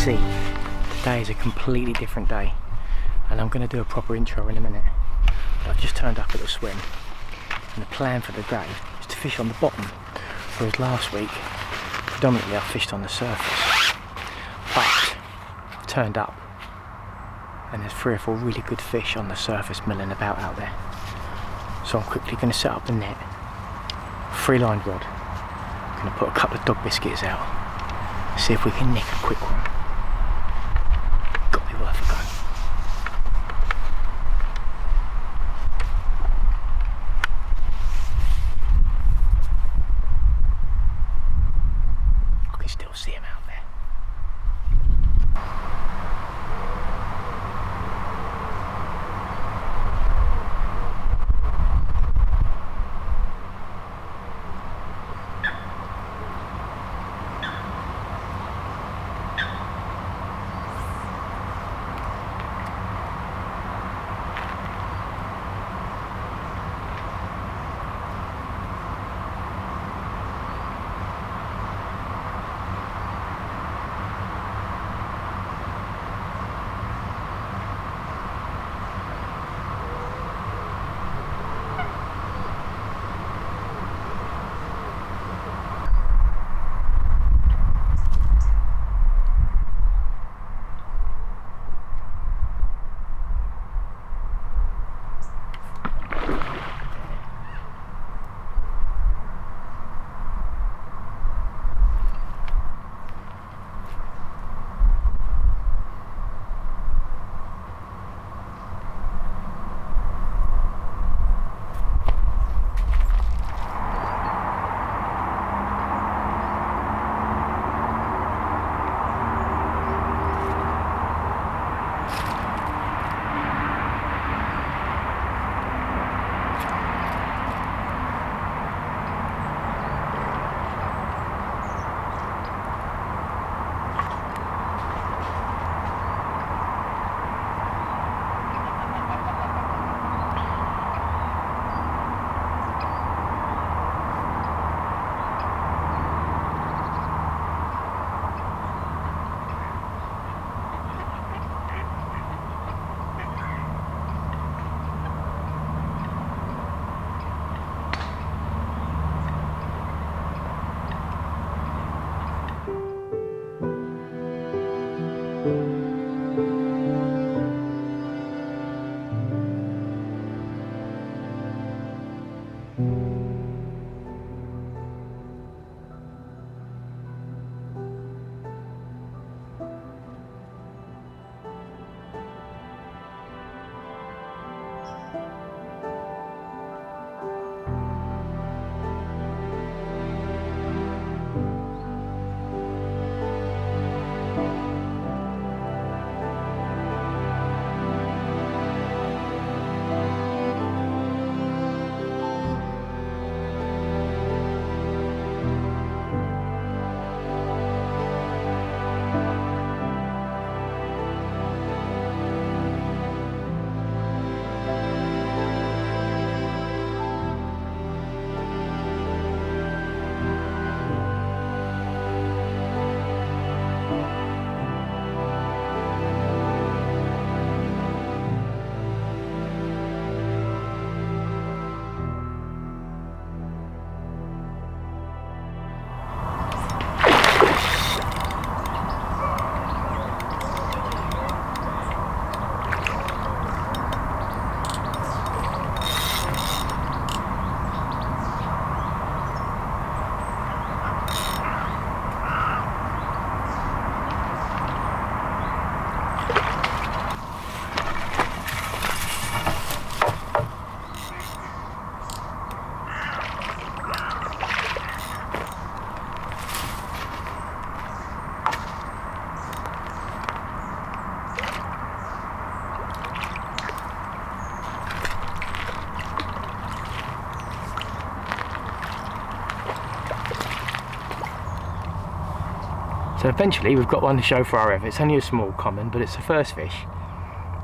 see, today is a completely different day, and I'm going to do a proper intro in a minute. I've just turned up at the swim, and the plan for the day is to fish on the bottom, whereas last week predominantly I fished on the surface. But I've turned up and there's 3 or 4 really good fish on the surface milling about out there, so I'm quickly going to set up the net, 3-line rod. I'm going to put a couple of dog biscuits out, see if we can nick a quick one. Got to be worth a go. I can still see him out there. So eventually we've got one to show for our effort. It's only a small common, but it's the first fish,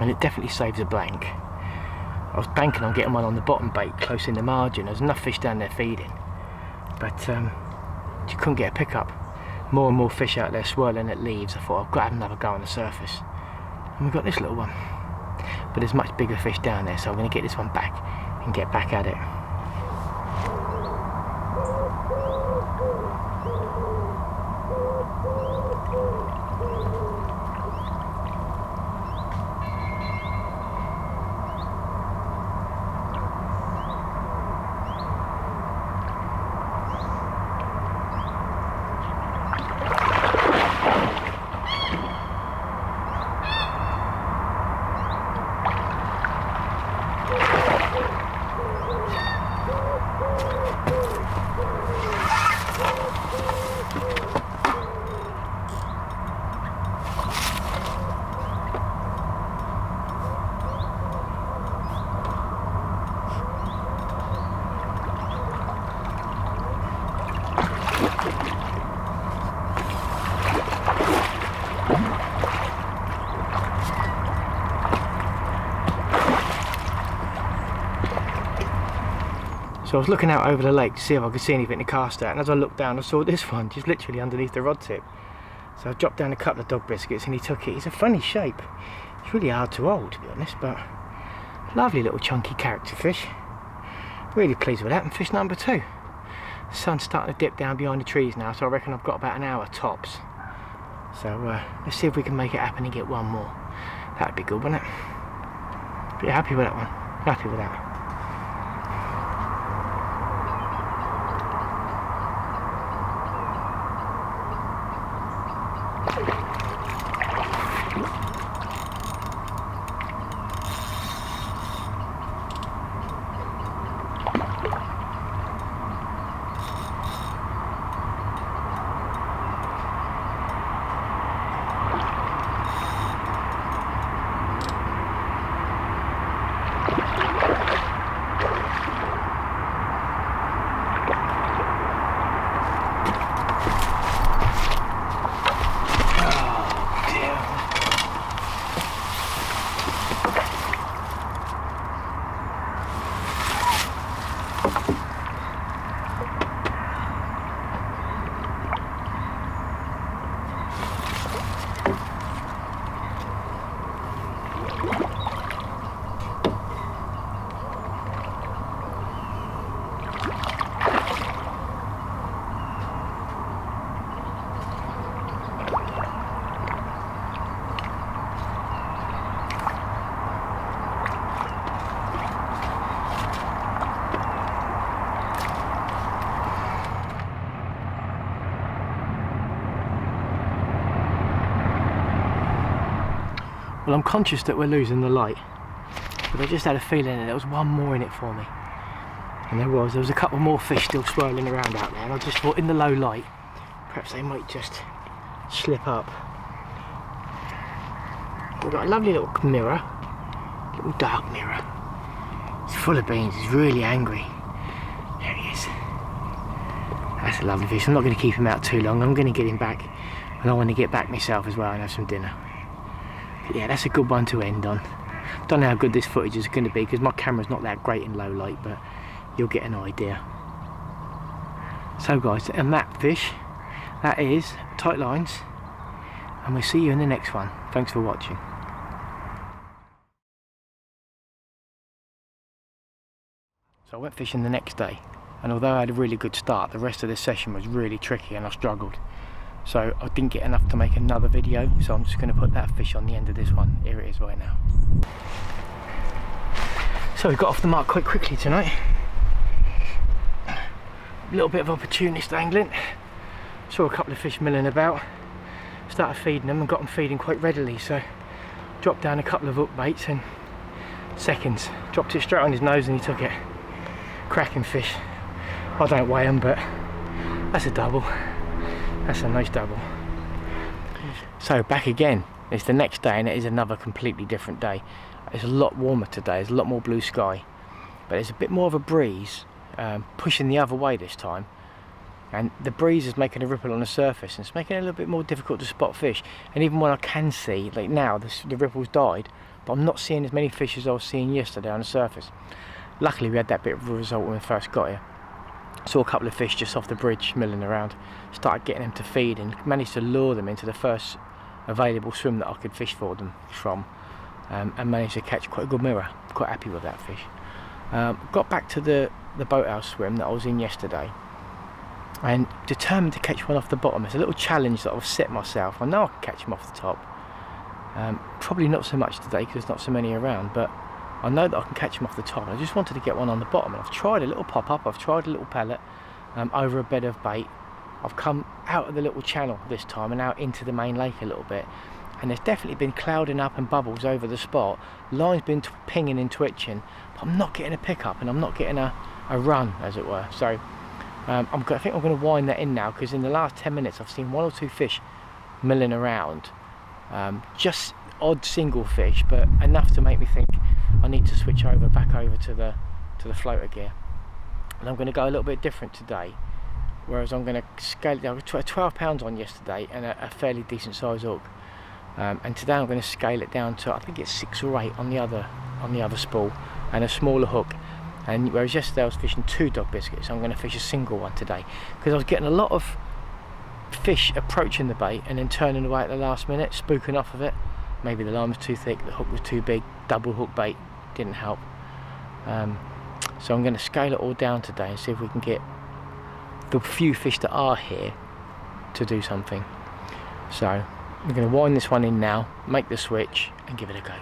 and it definitely saves a blank. I was banking on getting one on the bottom bait close in the margin. There's enough fish down there feeding, but you couldn't get a pickup. more and more fish out there swirling at leaves. I thought I've got to have another go on the surface. And we've got this little one. But there's much bigger fish down there, so I'm going to get this one back and get back at it. So I was looking out over the lake to see if I could see anything to cast at, and as I looked down I saw this one just literally underneath the rod tip. So I dropped down a couple of dog biscuits and he took it. He's a funny shape. It's really hard to hold, to be honest, but lovely little chunky character fish. Really pleased with that. And fish number 2. The sun's starting to dip down behind the trees now, so I reckon I've got about an hour tops. So let's see if we can make it happen and get one more. That'd be good, wouldn't it? Pretty happy with that one. Happy with that. Well, I'm conscious that we're losing the light, but I just had a feeling that there was one more in it for me. And there was a couple more fish still swirling around out there, and I just thought in the low light, perhaps they might just slip up. We've got a lovely little mirror, little dark mirror. It's full of beans, he's really angry. There he is. That's a lovely fish. I'm not going to keep him out too long, I'm going to get him back, and I want to get back myself as well and have some dinner. But yeah, that's a good one to end on. Don't know how good this footage is going to be because my camera's not that great in low light, but you'll get an idea. So guys, and that fish, that is tight lines, and we'll see you in the next one. Thanks for watching. So I went fishing the next day, and although I had a really good start, the rest of the session was really tricky and I struggled. So I didn't get enough to make another video, so I'm just going to put that fish on the end of this one. Here it is right now. So we got off the mark quite quickly tonight. A little bit of opportunist angling. Saw a couple of fish milling about. Started feeding them and got them feeding quite readily, so dropped down a couple of hook baits and seconds. Dropped it straight on his nose and he took it. Cracking fish. I don't weigh them, but that's a double. That's a nice double. So back again. It's the next day and it is another completely different day. It's a lot warmer today, there's a lot more blue sky, but there's a bit more of a breeze pushing the other way this time, and the breeze is making a ripple on the surface and it's making it a little bit more difficult to spot fish. And even when I can see, like now, the ripple's died, but I'm not seeing as many fish as I was seeing yesterday on the surface. Luckily we had that bit of a result when we first got here. Saw a couple of fish just off the bridge milling around, started getting them to feed and managed to lure them into the first available swim that I could fish for them from, and managed to catch quite a good mirror. Quite happy with that fish. Got back to the boathouse swim that I was in yesterday and determined to catch one off the bottom. It's a little challenge that I've set myself. I know I can catch them off the top. Probably not so much today because there's not so many around, but I know that I can catch them off the top. I just wanted to get one on the bottom, and I've tried a little pop-up, I've tried a little pellet over a bed of bait. I've come out of the little channel this time and out into the main lake a little bit, and there's definitely been clouding up and bubbles over the spot. Line's been pinging and twitching, but I'm not getting a pickup and I'm not getting a run, as it were. So I think I'm going to wind that in now, because in the last 10 minutes I've seen 1 or 2 fish milling around, just odd single fish, but enough to make me think I need to switch back over to the floater gear. And I'm going to go a little bit different today, whereas I'm going to scale it down. I got 12 pounds on yesterday and a fairly decent size hook, and today I'm going to scale it down to, I think it's 6 or 8 on the other spool, and a smaller hook. And whereas yesterday I was fishing 2 dog biscuits, I'm going to fish a single one today, because I was getting a lot of fish approaching the bait and then turning away at the last minute, spooking off of it. Maybe the line was too thick, the hook was too big, double hook bait didn't help. So I'm going to scale it all down today and see if we can get the few fish that are here to do something. So I'm going to wind this one in now, make the switch and give it a go.